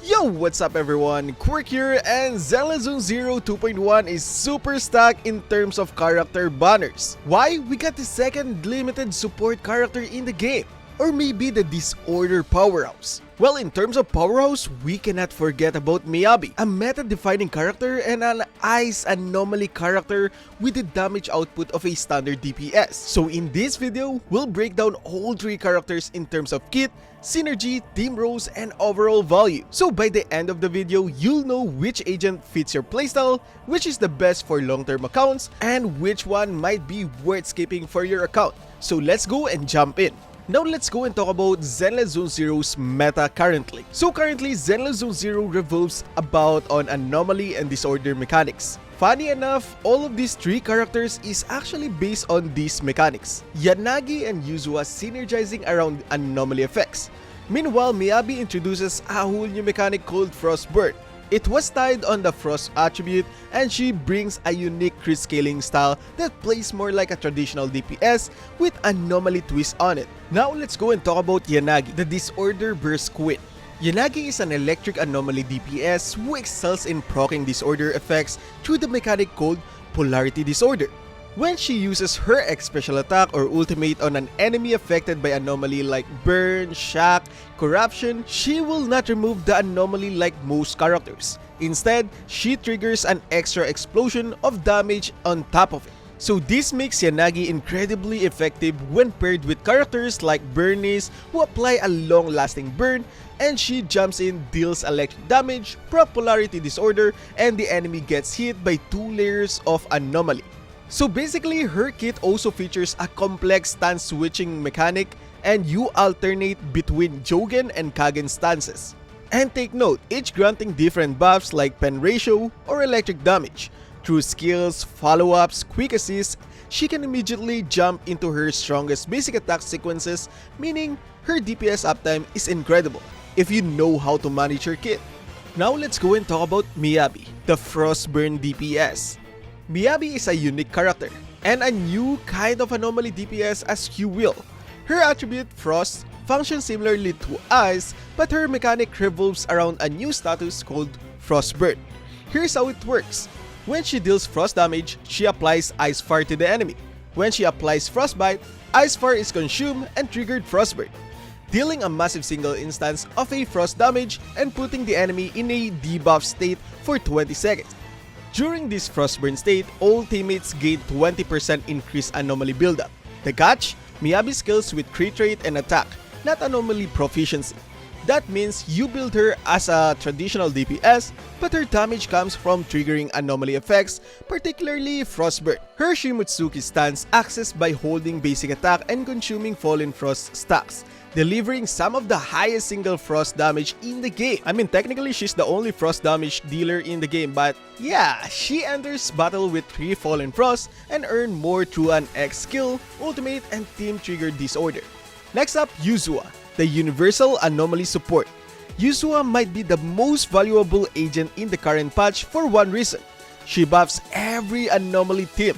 Yo, what's up everyone? Quirk here, and Zenless Zone Zero 2.1 is super stacked in terms of character banners. Why? We got the second limited support character in the game. Or maybe the Disorder Powerhouse. Well, in terms of Powerhouse, we cannot forget about Miyabi, a meta-defining character and an Ice Anomaly character with the damage output of a standard DPS. So in this video, we'll break down all three characters in terms of kit, synergy, team roles, and overall value. So by the end of the video, you'll know which agent fits your playstyle, which is the best for long-term accounts, and which one might be worth skipping for your account. So let's go and jump in. Now let's go and talk about Zenless Zone Zero's meta currently. So currently, Zenless Zone Zero revolves about on anomaly and disorder mechanics. Funny enough, all of these three characters is actually based on these mechanics. Yanagi and Yuzuha synergizing around anomaly effects. Meanwhile, Miyabi introduces a whole new mechanic called Frostburn. It was tied on the Frost attribute, and she brings a unique crit scaling style that plays more like a traditional DPS with anomaly twist on it. Now let's go and talk about Yanagi, the Disorder Burst Queen. Yanagi is an electric anomaly DPS who excels in proccing disorder effects through the mechanic called Polarity Disorder. When she uses her X special attack or ultimate on an enemy affected by anomaly like burn, shock, corruption, she will not remove the anomaly like most characters. Instead, she triggers an extra explosion of damage on top of it. So this makes Yanagi incredibly effective when paired with characters like Burnice who apply a long-lasting burn, and she jumps in, deals electric damage, proc polarity disorder, and the enemy gets hit by 2 layers of anomaly. So basically, her kit also features a complex stance switching mechanic, and you alternate between Jogen and Kagen stances. And take note, each granting different buffs like pen ratio or electric damage. Through skills, follow-ups, quick assists, she can immediately jump into her strongest basic attack sequences, meaning her DPS uptime is incredible if you know how to manage her kit. Now let's go and talk about Miyabi, the Frostburn DPS. Miyabi is a unique character and a new kind of anomaly DPS as you will. Her attribute, Frost, functions similarly to Ice, but her mechanic revolves around a new status called Frostburn. Here's how it works. When she deals frost damage, she applies Ice Fire to the enemy. When she applies Frostbite, Ice Fire is consumed and triggered Frostburn, dealing a massive single instance of a frost damage and putting the enemy in a debuff state for 20 seconds. During this Frostburn state, all teammates gain 20% increased anomaly buildup. The catch? Miyabi skills with crit rate and attack, not anomaly proficiency. That means you build her as a traditional DPS, but her damage comes from triggering anomaly effects, particularly Frostburn. Her Shimotsuki stance acts by holding basic attack and consuming Fallen Frost stacks, delivering some of the highest single frost damage in the game. I mean, technically she's the only frost damage dealer in the game, but yeah, she enters battle with 3 Fallen Frost and earn more through an X skill, ultimate, and team triggered disorder. Next up, Yuzuha, the Universal Anomaly Support. Yuzuha might be the most valuable agent in the current patch for one reason. She buffs every anomaly team.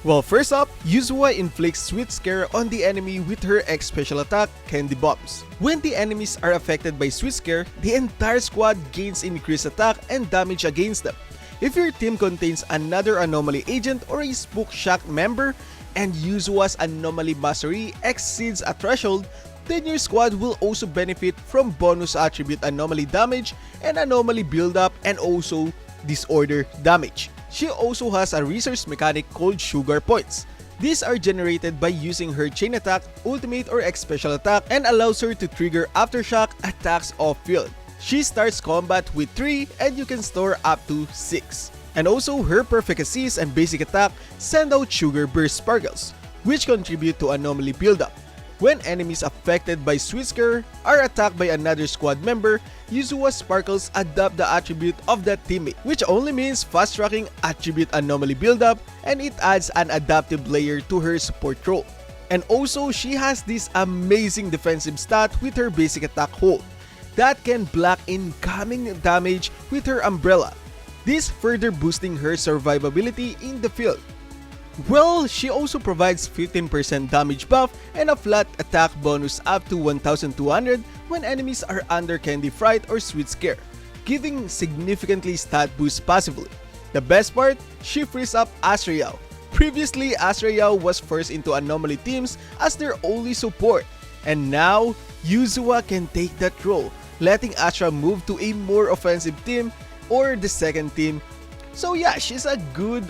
Well, first up, Yuzuha inflicts Sweet Scare on the enemy with her X special attack, Candy Bombs. When the enemies are affected by Sweet Scare, the entire squad gains increased attack and damage against them. If your team contains another anomaly agent or a Spook Shock member, and Yuzuha's anomaly mastery exceeds a threshold, then your squad will also benefit from bonus attribute anomaly damage and anomaly buildup, and also disorder damage. She also has a resource mechanic called Sugar Points. These are generated by using her chain attack, ultimate, or X special attack, and allows her to trigger aftershock attacks off-field. She starts combat with 3 and you can store up to 6. And also, her perfect assist and basic attack send out Sugar Burst Sparkles, which contribute to anomaly buildup. When enemies affected by Sweet Scare are attacked by another squad member, Yuzuha's Sparkles adopt the attribute of that teammate, which only means fast-tracking attribute anomaly buildup, and it adds an adaptive layer to her support role. And also, she has this amazing defensive stat with her basic attack hold that can block incoming damage with her umbrella, this further boosting her survivability in the field. Well, she also provides 15% damage buff and a flat attack bonus up to 1200 when enemies are under Candy Fright or Sweet Scare. giving significantly stat boost passively. The best part, she frees up AstraYao. Previously, AstraYao was forced into anomaly teams as their only support, and now Yuzuha can take that role, letting Astra move to a more offensive team or the second team. So yeah, she's a good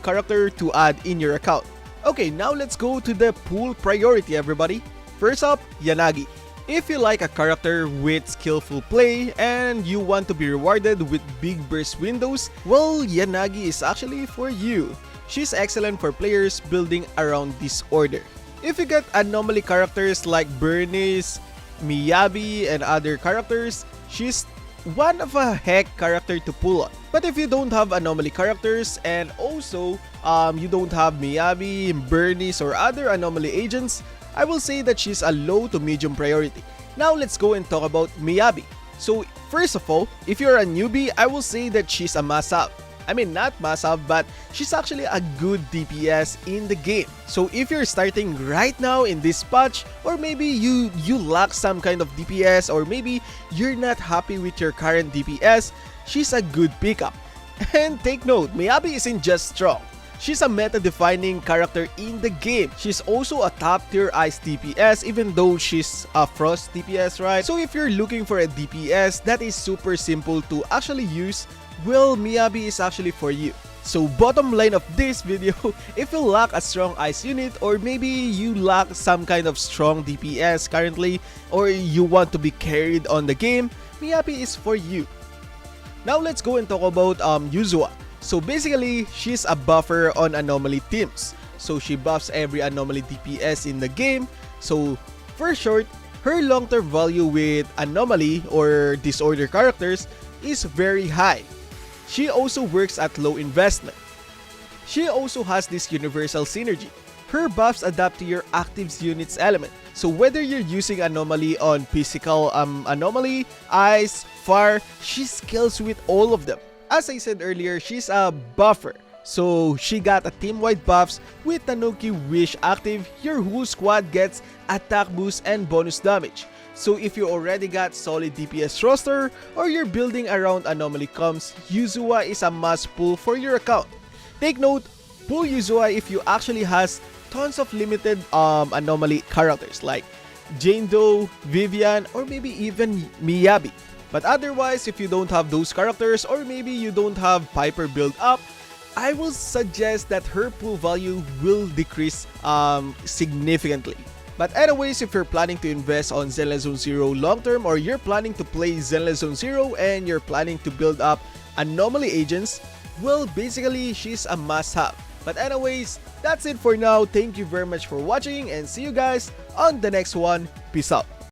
character to add in your account. Okay, now let's go to the pool priority, everybody. First up, Yanagi. If you like a character with skillful play and you want to be rewarded with big burst windows, well, Yanagi is actually for you. She's excellent for players building around this order. If you get anomaly characters like Burnice, Miyabi, and other characters, she's one of a heck character to pull on. But if you don't have anomaly characters and also you don't have Miyabi, Burnice, or other anomaly agents, I will say that she's a low to medium priority. Now let's go and talk about Miyabi. So first of all, if you're a newbie, I will say that she's a must-have. I mean, not must-have, but she's actually a good DPS in the game. So if you're starting right now in this patch, or maybe you lack some kind of DPS, or maybe you're not happy with your current DPS, she's a good pickup. And take note, Miyabi isn't just strong. She's a meta-defining character in the game. She's also a top-tier ice DPS even though she's a frost DPS, right? So if you're looking for a DPS that is super simple to actually use, well, Miyabi is actually for you. So bottom line of this video, if you lack a strong ice unit or maybe you lack some kind of strong DPS currently or you want to be carried on the game, Miyabi is for you. Now let's go and talk about Yuzuha. So basically, she's a buffer on anomaly teams. So she buffs every anomaly DPS in the game. So for short, her long-term value with anomaly or disorder characters is very high. She also works at low investment. She also has this universal synergy. Her buffs adapt to your active unit's element. So whether you're using anomaly on physical anomaly, ice, fire, she scales with all of them. As I said earlier, she's a buffer. So she got a team-wide buffs with Tanuki Wish active, your whole squad gets attack boost and bonus damage. So if you already got solid DPS roster or you're building around anomaly comps, Yuzuha is a must pull for your account. Take note, pull Yuzuha if you actually has tons of limited anomaly characters like Jane Doe, Vivian, or maybe even Miyabi. But otherwise, if you don't have those characters or maybe you don't have Piper build up, I will suggest that her pool value will decrease significantly. But anyways, if you're planning to invest on Zenless Zone Zero long term or you're planning to play Zenless Zone Zero and you're planning to build up anomaly agents, well, basically she's a must-have. But anyways, that's it for now. Thank you very much for watching and see you guys on the next one. Peace out.